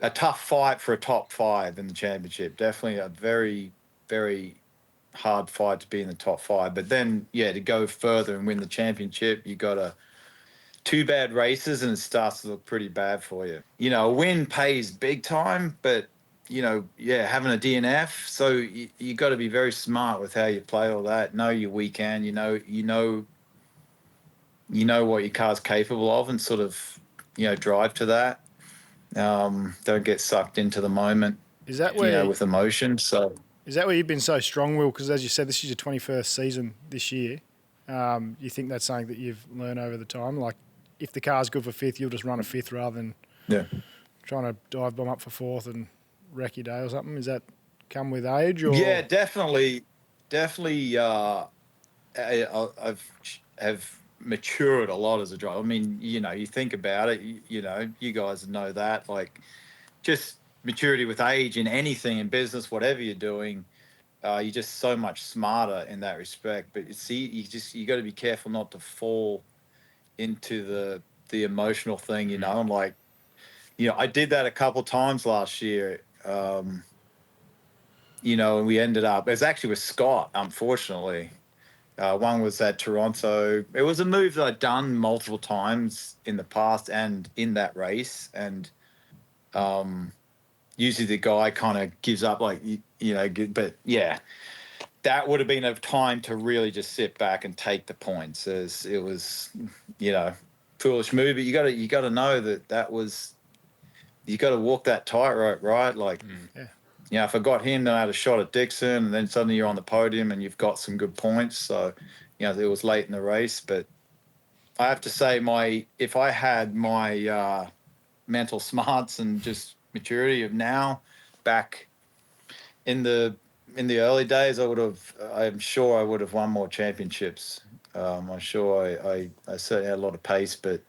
a tough fight for a top five in the championship. Definitely a very, very hard fight to be in the top five. But then, yeah, to go further and win the championship, you got to two bad races and it starts to look pretty bad for you. You know, a win pays big time, but yeah, having a DNF, so you got to be very smart with how you play all that. Know your weekend. You know what your car's capable of, and sort of drive to that. Don't get sucked into the moment, Is that where with emotion. So is that where you've been so strong, Will? Because as you said, this is your 21st season this year. You think that's something that you've learned over the time? Like, if the car's good for fifth, you'll just run a fifth rather than yeah, trying to dive bomb up for fourth and wreck your day or something. Is that come with age yeah, or? definitely. Have matured a lot as a driver. I mean, you think about it. You guys know that. Like, just maturity with age in anything in business, whatever you're doing. You're just so much smarter in that respect. But you got to be careful not to fall into the emotional thing. I'm like, I did that a couple times last year. And we ended up. It was actually with Scott, unfortunately. One was at Toronto. It was a move that I'd done multiple times in the past and in that race. And usually the guy kind of gives up, like, but yeah, that would have been a time to really just sit back and take the points. As it was, foolish move. But you got to know that was, you got to walk that tightrope, right? Like, if I got him, then I had a shot at Dixon, and then suddenly you're on the podium and you've got some good points. So, it was late in the race, but I have to say, if I had my mental smarts and just maturity of now, back in the early days, I'm sure I would have won more championships. I'm sure I certainly had a lot of pace, but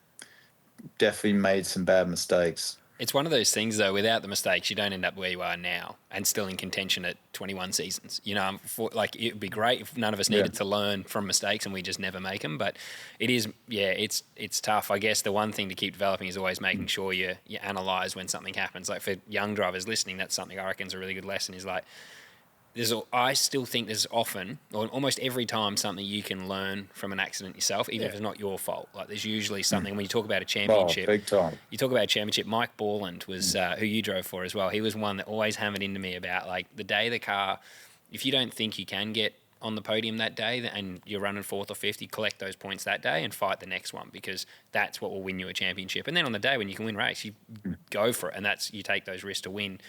definitely made some bad mistakes. It's one of those things, though, without the mistakes, you don't end up where you are now and still in contention at 21 seasons. It would be great if none of us needed to learn from mistakes and we just never make them. But it is, it's tough. I guess the one thing to keep developing is always making sure you analyse when something happens. Like, for young drivers listening, that's something I reckon is a really good lesson, is like, I still think there's often, or almost every time, something you can learn from an accident yourself, even if it's not your fault. Like, there's usually something. When you talk about a championship, big time. You talk about a championship. Mike Borland was who you drove for as well. He was one that always hammered into me about, like, the day the car, if you don't think you can get on the podium that day and you're running fourth or fifth, you collect those points that day and fight the next one, because that's what will win you a championship. And then on the day when you can win race, you go for it, and you take those risks to win.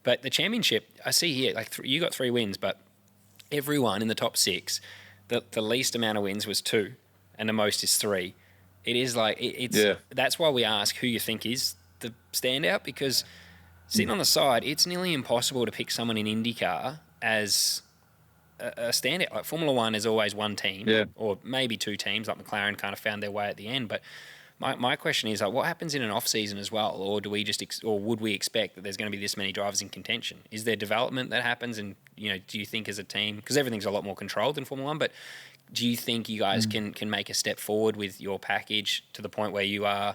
But the championship, I see here, like, you got 3 wins, but everyone in the top 6, the least amount of wins was 2, and the most is 3. It is like, that's why we ask who you think is the standout, because sitting on the side, it's nearly impossible to pick someone in IndyCar as a standout. Like, Formula One is always one team, or maybe 2 teams, like McLaren kind of found their way at the end, but my question is, like, what happens in an off season as well, or do we or would we expect that there's going to be this many drivers in contention? Is there development that happens, and do you think as a team, because everything's a lot more controlled in Formula One, but do you think you guys can make a step forward with your package to the point where you are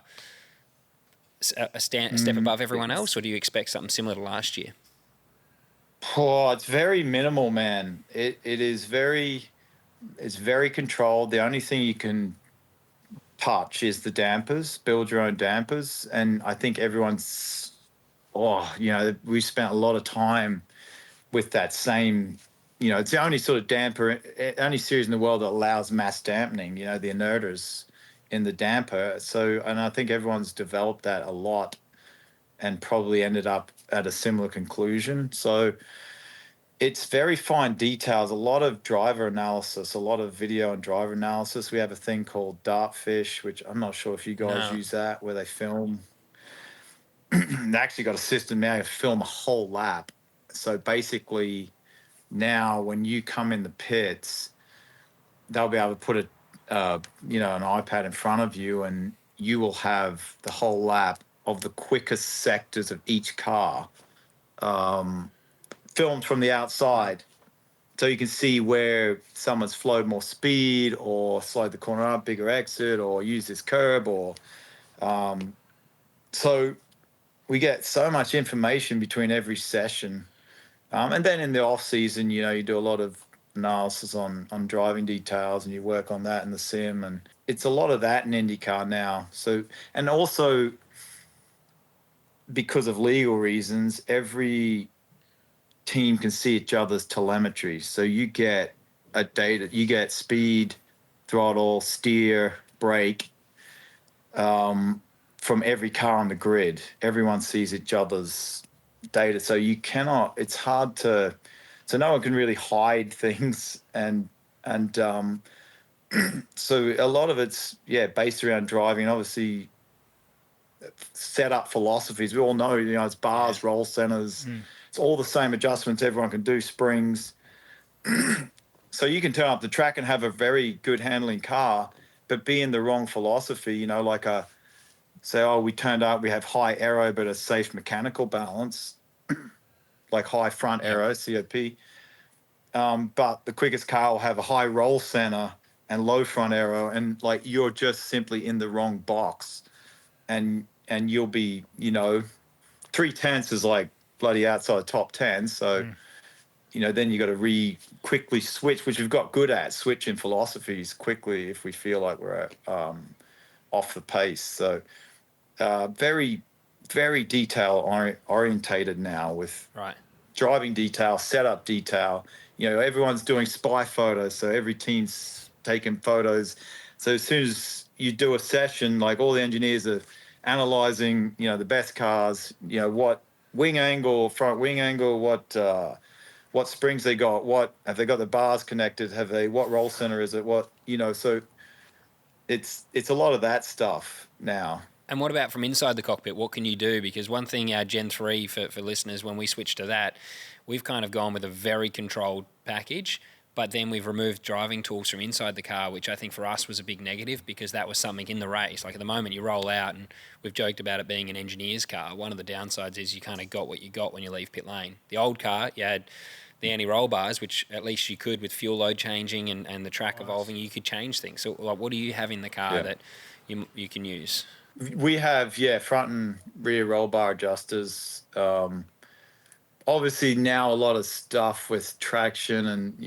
a step above everyone else, or do you expect something similar to last year? Oh, it's very minimal, man. It's very controlled. The only thing you can touch is the dampers, build your own dampers. And I think we spent a lot of time with that same, it's the only sort of only series in the world that allows mass dampening, the inerters in the damper. So, and I think everyone's developed that a lot and probably ended up at a similar conclusion. So it's very fine details, a lot of driver analysis, a lot of video and driver analysis. We have a thing called Dartfish, which I'm not sure if you guys use that, where they film. They actually got a system now to film a whole lap. So basically now when you come in the pits, they'll be able to put an iPad in front of you, and you will have the whole lap of the quickest sectors of each car filmed from the outside, so you can see where someone's flowed more speed or slowed the corner up, bigger exit, or used this curb, or so we get so much information between every session. And then in the off season, you do a lot of analysis on driving details, and you work on that in the sim, and it's a lot of that in IndyCar now. So, and also because of legal reasons, every team can see each other's telemetry. So you get speed, throttle, steer, brake, from every car on the grid. Everyone sees each other's data. So it's hard so no one can really hide things. And so a lot of it's, based around driving. Obviously, set up philosophies. We all know, it's bars, roll centers. It's all the same adjustments everyone can do, springs. So you can turn up the track and have a very good handling car, but be in the wrong philosophy, like say, oh, we turned up, we have high aero, but a safe mechanical balance, like high front aero, COP. But the quickest car will have a high roll center and low front aero, and like you're just simply in the wrong box, and you'll be, 3/10 is like bloody outside top 10. So, then you got to quickly switch, which we've got good at switching philosophies quickly if we feel like we're off the pace. So, very, very detail orientated now with Right. driving detail, setup detail. Everyone's doing spy photos, so every team's taking photos. So as soon as you do a session, like all the engineers are analyzing, the best cars, what wing angle, front wing angle, what springs they got, what have they got the bars connected, what roll center is it, so it's a lot of that stuff now. And what about from inside the cockpit? What can you do? Because one thing, our Gen 3, for listeners, when we switched to that, we've kind of gone with a very controlled package, but then we've removed driving tools from inside the car, which I think for us was a big negative because that was something in the race. Like at the moment you roll out, and we've joked about it being an engineer's car. One of the downsides is you kind of got what you got when you leave pit lane. The old car, you had the anti-roll bars, which at least you could with fuel load changing and the track evolving, you could change things. So like, what do you have in the car that you can use? We have, front and rear roll bar adjusters. Obviously now a lot of stuff with traction, and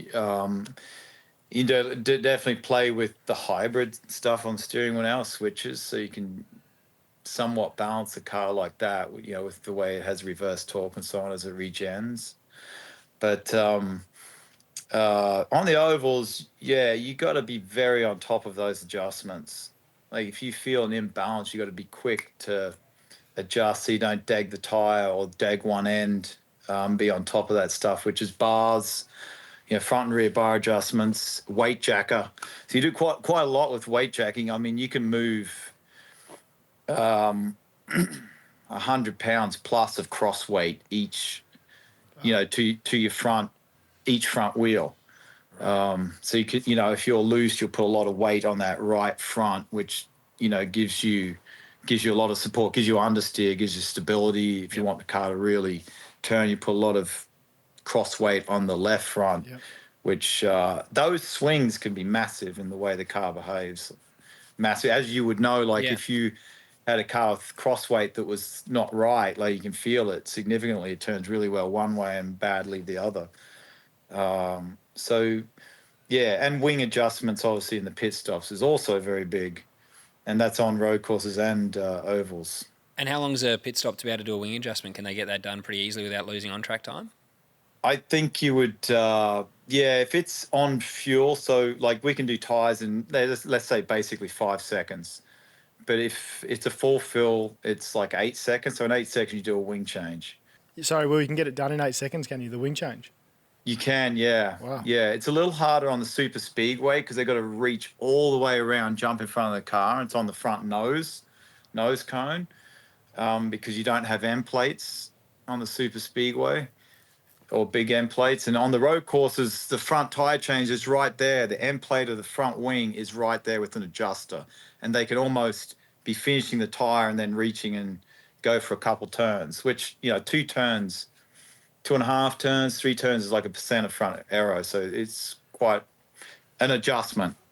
you definitely play with the hybrid stuff on steering wheel now, switches, so you can somewhat balance the car like that, with the way it has reverse torque and so on as it regens. But on the ovals, you got to be very on top of those adjustments. Like if you feel an imbalance, you got to be quick to adjust so you don't dag the tire or dag one end. Be on top of that stuff, which is bars, front and rear bar adjustments, weight jacker. So you do quite a lot with weight jacking. I mean, you can move 100 pounds plus of cross weight each, to your each front wheel. So you could, if you're loose, you'll put a lot of weight on that right front, which, gives you a lot of support, gives you understeer, gives you stability. If you want the car to really turn, you put a lot of cross weight on the left front, which those swings can be massive in the way the car behaves. Massive, as you would know, like if you had a car with cross weight that was not right, like you can feel it significantly. It turns really well one way and badly the other. So, and wing adjustments, obviously, in the pit stops is also very big, and that's on road courses and ovals. And how long is a pit stop to be able to do a wing adjustment? Can they get that done pretty easily without losing on track time? I think you would, if it's on fuel, so like we can do tires in, let's say basically 5 seconds. But if it's a full fill, it's like 8 seconds. So in 8 seconds, you do a wing change. Sorry, well, you can get it done in 8 seconds, can you? The wing change? You can, yeah. Wow. Yeah, it's a little harder on the super speedway because they've got to reach all the way around, jump in front of the car. It's on the front nose cone, because you don't have end plates on the super speedway or big end plates. And on the road courses, the front tire change is right there. The end plate of the front wing is right there with an adjuster. And they can almost be finishing the tire and then reaching and go for a couple turns, which, 2 turns, 2.5 turns, 3 turns is like 1% of front aero. So it's quite an adjustment.